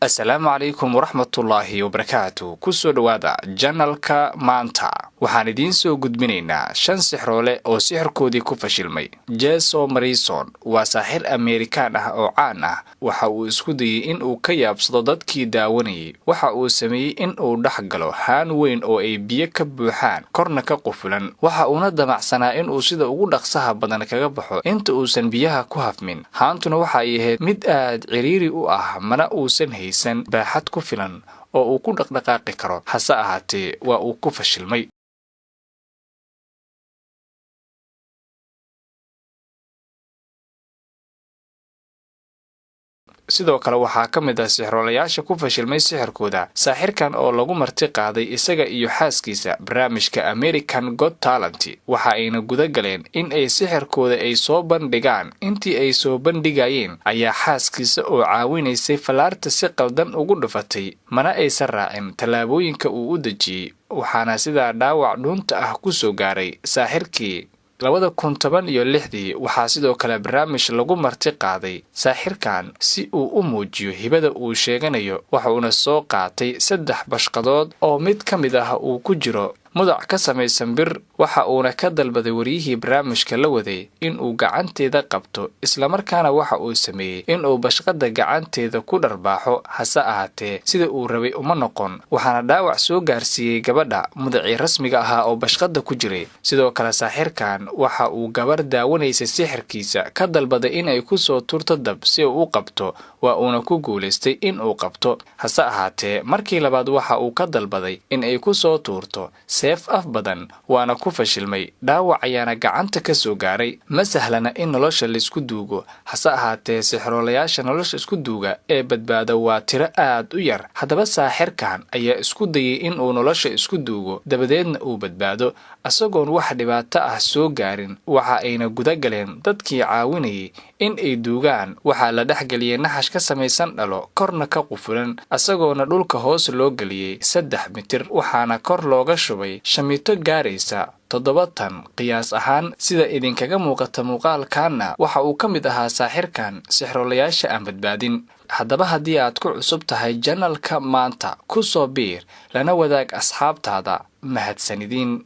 السلام عليكم ورحمة الله وبركاته كسو دوادا جانالكا مانتا waxaan idiin soo gudbinaynaa 5 sixroole oo sixirkoodii ku fashilmay. Jason Morrison waa saaxir Amerikaan ah oo caan ah. Waxa uu isku dayay in uu ka yaabsado dadkii daawanayay. Waxa uu sameeyay in uu dhaxgalo haan weyn oo ay biyo ka buuxaan, korna ka qufulan. Waxa uuna damacsanaa in uu sida ugu dhaqsaha badan kaga baxo inta uusan biyaha ku hafmin. Haantuna waxa ay ahayd mid aad ciriiri u ah, mana uusan haysan baaxad ku filan oo uu ku dhaqdhaqaaqi karo. Hase ahaatee waa uu ku fashilmay. sidoo kale waxaa ka mid ah sixroolayaasha ku fashilmay sixirkooda saaxirkan oo lagu marti qaaday isaga iyo xaaskiisa barnaamijka American Got Talent. waxa ayna guda galeen in ay sixirkooda ay soo bandhigaan. intii ay soo bandhigayeen ayaa xaaskiisa oo caawinaysay falaarta si qaldan ugu dhufatay, mana aysan raacin talaabooyinka uu u dejiyay, waxaana sidaa dhaawac dhuunta ah ku soo gaaray saaxirkii. 2016 waxaa sidoo kale barnaamij lagu marti qaaday saaxirkan si uu u muujiyo hibada uu sheeganayo. waxauna soo qaatay 3 bashqadood oo mid ka mid ah uu ku jiro mudac ka samaysan bir. waxa uuna ka dalbaday wariyihii barnaamijka la waday in uu gacanteeda qabto, isla markaana waxa uu sameeyay in uu bashqada gacanteeda ku dharbaaxo. hase ahaatee sida uu rabay uma noqon, waxaana dhaawac soo gaarsiiyay gabadha mudacii rasmiga ahaa oo bashqada ku jiray. sidoo kale saaxirkan waxa uu gabar daawanaysay sixirkiisa ka dalbaday in ay ku soo turto dab si uu u qabto, waa uuna ku guuleystay in uu qabto. hase ahaatee markii labaad waxa uu ka dalbaday in ay ku soo tuurto seef af badan, waana ku fashilmay. dhaawac ayaana gacanta ka soo gaaray. ma sahlana in nolosha la isku duugo, hase ahaatee sixroolayaasha nolosha isku duuga ee badbaada waa tiro aad u yar. haddaba saaxirkan ayaa isku dayay in uu nolosha isku duugo, dabadeedna uu badbaado asagoon wax dhibaato ah soo gaarin. waxa ayna guda galeen dadkii caawinayay in ay duugaan. waxaa la dhexgeliyay naxash ka samaysan dhalo, korna ka qufulan, asagoona dhulka hoos loo geliyay 3 mitir, waxaana kor looga shubay shamito gaaraysa 7 tan qiyaas ahaan. sida idinkaga muuqata muuqaalkaana waxa uu ka mid ahaa saaxirkan sixroolayaasha aan badbaadin. haddaba haddii aad ku cusub tahay janalka maanta, ku soo biir lana wadaag asxaabtaada. mahadsanidin.